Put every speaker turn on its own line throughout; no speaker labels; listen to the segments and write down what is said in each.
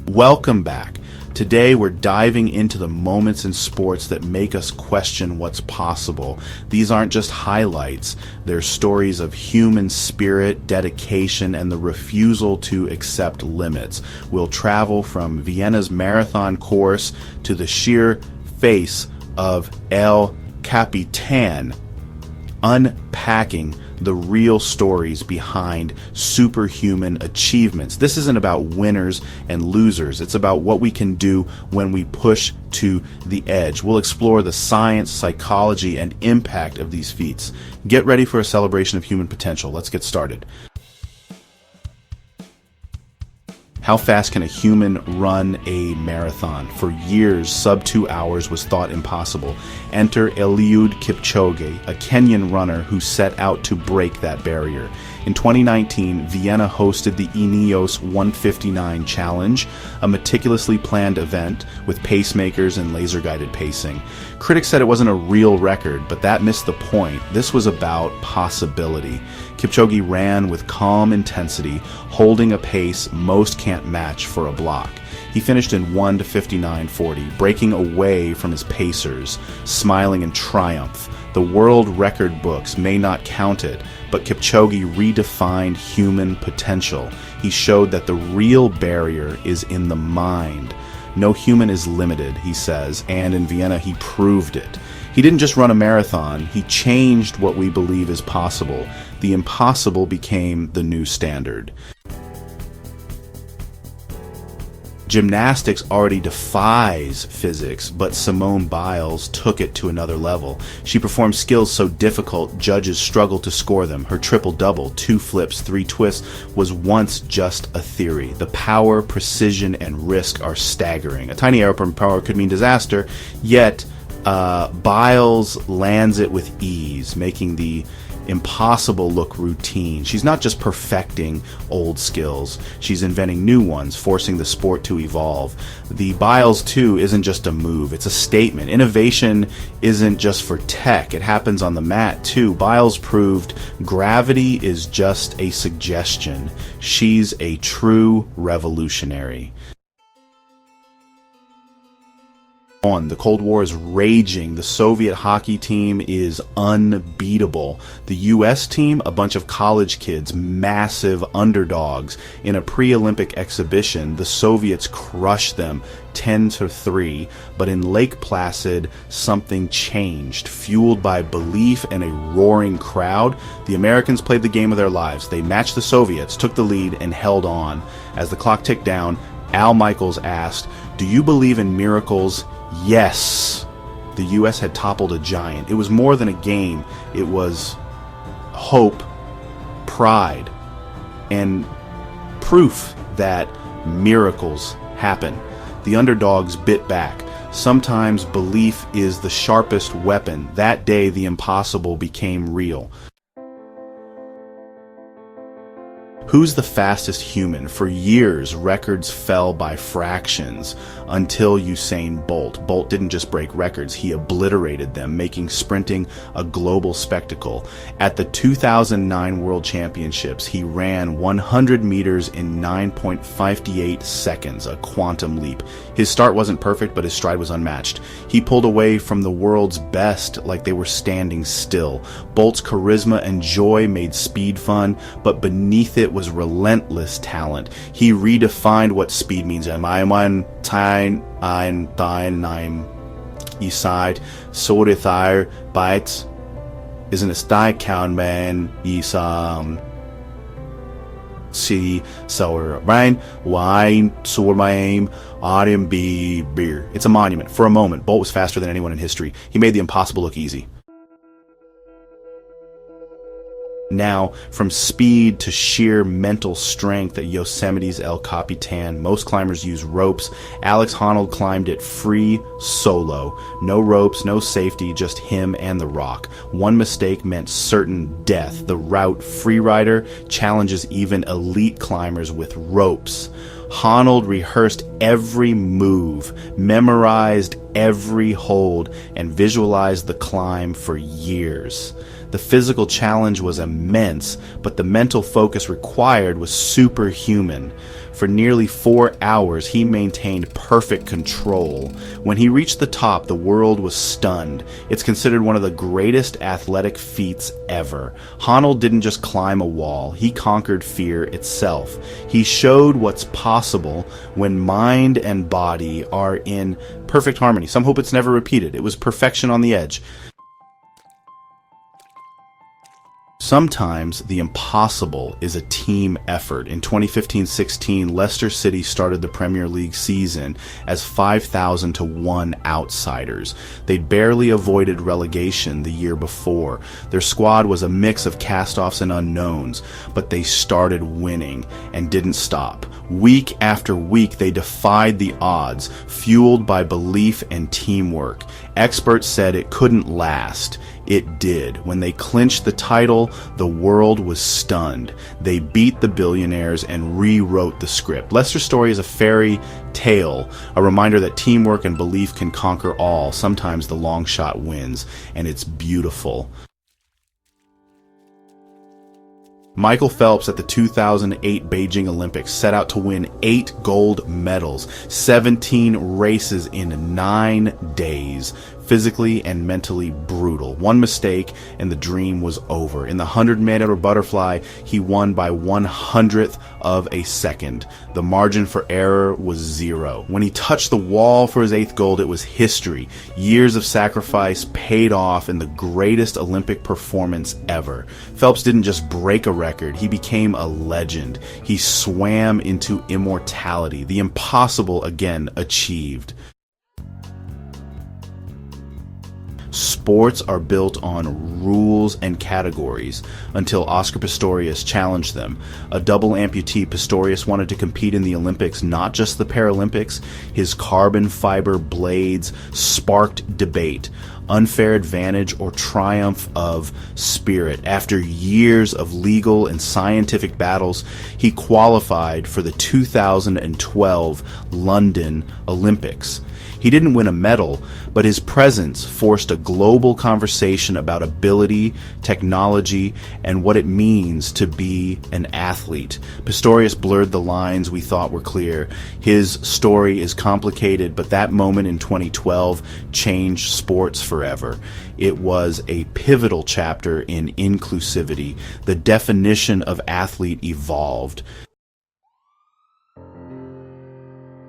Welcome back. Today we're diving into the moments in sports that make us question what's possible. These aren't just highlights, they're stories of human spirit, dedication, and the refusal to accept limits. We'll travel from Vienna's marathon course to the sheer face of El Capitan, unpacking the real stories behind superhuman achievements. This isn't about winners and losers. It's about what we can do when we push to the edge. We'll explore the science, psychology, and impact of these feats. Get ready for a celebration of human potential. Let's get started. How fast can a human run a marathon? For years, sub 2 hours was thought impossible. Enter Eliud Kipchoge, a Kenyan runner who set out to break that barrier. In 2019, Vienna hosted the Ineos 159 Challenge, a meticulously planned event with pacemakers and laser-guided pacing. Critics said it wasn't a real record, but that missed the point. This was about possibility. Kipchoge ran with calm intensity, holding a pace most can't match for a block. He finished in 1:59.40, breaking away from his pacers, smiling in triumph. The world record books may not count it, but Kipchoge redefined human potential. He showed that the real barrier is in the mind. No human is limited, he says, and in Vienna he proved it. He didn't just run a marathon, he changed what we believe is possible. The impossible became the new standard. Gymnastics already defies physics, but Simone Biles took it to another level. She performed skills so difficult, judges struggled to score them. Her triple-double, 2 flips, 3 twists, was once just a theory. The power, precision, and risk are staggering. A tiny error from power could mean disaster, yet Biles lands it with ease, making the impossible look routine. She's not just perfecting old skills, she's inventing new ones, forcing the sport to evolve. The Biles 2 isn't just a move, it's a statement. Innovation isn't just for tech, it happens on the mat too. Biles proved gravity is just a suggestion. She's a true revolutionary. The Cold War is raging. The Soviet hockey team is unbeatable. The US team, a bunch of college kids, massive underdogs. In a pre-Olympic exhibition, the Soviets crushed them 10-3, but in Lake Placid, something changed. Fueled by belief and a roaring crowd, the Americans played the game of their lives. They matched the Soviets, took the lead, and held on. As the clock ticked down, Al Michaels asked, "Do you believe in miracles?" Yes, the U.S. had toppled a giant. It was more than a game. It was hope, pride, and proof that miracles happen. The underdogs bit back. Sometimes belief is the sharpest weapon. That day, the impossible became real. Who's the fastest human? For years, records fell by fractions until Usain Bolt. Bolt didn't just break records, he obliterated them, making sprinting a global spectacle. At the 2009 World Championships, he ran 100 meters in 9.58 seconds, a quantum leap. His start wasn't perfect, but his stride was unmatched. He pulled away from the world's best like they were standing still. Bolt's charisma and joy made speed fun, but beneath it was relentless talent. He redefined what speed means. Am I one time ein dein Iside Sorithire bites isn't a style count man isam see sour rain wine sore my aim audium be beer. It's a monument. For a moment, Bolt was faster than anyone in history. He made the impossible look easy. Now, from speed to sheer mental strength at Yosemite's El Capitan, most climbers use ropes. Alex Honnold climbed it free, solo. No ropes, no safety, just him and the rock. One mistake meant certain death. The route freerider challenges even elite climbers with ropes. Honnold rehearsed every move, memorized every hold, and visualized the climb for years. The physical challenge was immense, but the mental focus required was superhuman. For nearly 4 hours, he maintained perfect control. When he reached the top, the world was stunned. It's considered one of the greatest athletic feats ever. Honnold didn't just climb a wall, he conquered fear itself. He showed what's possible when mind and body are in perfect harmony. Some hope it's never repeated. It was perfection on the edge. Sometimes the impossible is a team effort. In 2015-16, Leicester City started the Premier League season as 5,000 to 1 outsiders. They'd barely avoided relegation the year before. Their squad was a mix of cast-offs and unknowns, but they started winning and didn't stop. Week after week, they defied the odds, fueled by belief and teamwork. Experts said it couldn't last. It did. When they clinched the title, the world was stunned. They beat the billionaires and rewrote the script. Leicester's story is a fairy tale, a reminder that teamwork and belief can conquer all. Sometimes the long shot wins, and it's beautiful. Michael Phelps at the 2008 Beijing Olympics set out to win 8 gold medals, 17 races in 9 days. Physically and mentally brutal. One mistake and the dream was over. In the 100-meter butterfly, he won by 1/100th of a second. The margin for error was 0. When he touched the wall for his 8th gold, it was history. Years of sacrifice paid off in the greatest Olympic performance ever. Phelps didn't just break a record, he became a legend. He swam into immortality. The impossible again achieved. Sports are built on rules and categories until Oscar Pistorius challenged them. A double amputee, Pistorius wanted to compete in the Olympics, not just the Paralympics. His carbon fiber blades sparked debate. Unfair advantage or triumph of spirit. After years of legal and scientific battles, he qualified for the 2012 London Olympics. He didn't win a medal, but his presence forced a global conversation about ability, technology, and what it means to be an athlete. Pistorius blurred the lines we thought were clear. His story is complicated, but that moment in 2012 changed sports forever. It was a pivotal chapter in inclusivity. The definition of athlete evolved.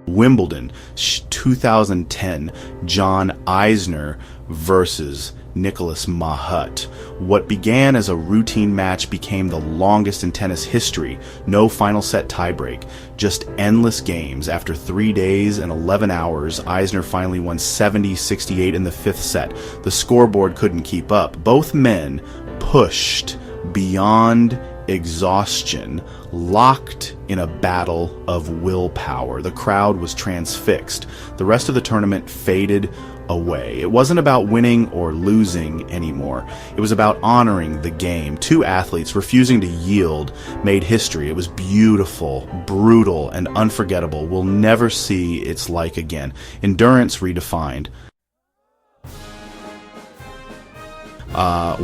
Wimbledon, 2010, John Isner versus Nicholas Mahut. What began as a routine match became the longest in tennis history. No final set tiebreak, just endless games. After 3 days and 11 hours, Isner finally won 70-68 in the 5th set. The scoreboard couldn't keep up. Both men pushed beyond exhaustion, locked in a battle of willpower. The crowd was transfixed. The rest of the tournament faded away. It wasn't about winning or losing anymore. It was about honoring the game. 2 athletes refusing to yield made history. It was beautiful, brutal, and unforgettable. We'll never see its like again. Endurance redefined.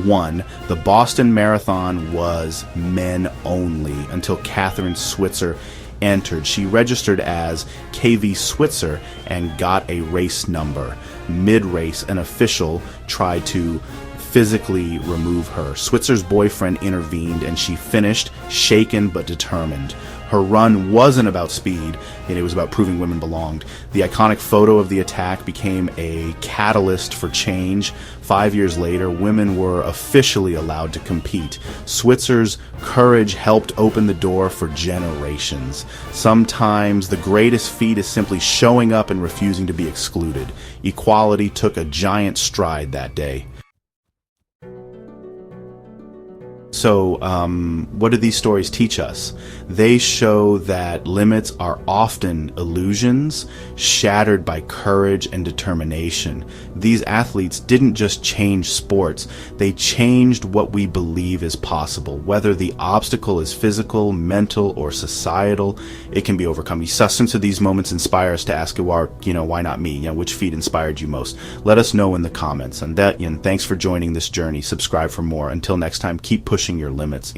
1. The Boston Marathon was men only until Catherine Switzer entered. She registered as KV Switzer and got a race number. Mid-race, an official tried to physically remove her. Switzer's boyfriend intervened and she finished, shaken but determined. Her run wasn't about speed, and it was about proving women belonged. The iconic photo of the attack became a catalyst for change. 5 years later, women were officially allowed to compete. Switzer's courage helped open the door for generations. Sometimes the greatest feat is simply showing up and refusing to be excluded. Equality took a giant stride that day. So what do these stories teach us? They show that limits are often illusions shattered by courage and determination. These athletes didn't just change sports, they changed what we believe is possible. Whether the obstacle is physical, mental, or societal, it can be overcome. Substance of these moments inspire us to ask, why not me? Which feat inspired you most? Let us know in the comments. And thanks for joining this journey. Subscribe for more. Until next time, keep pushing your limits.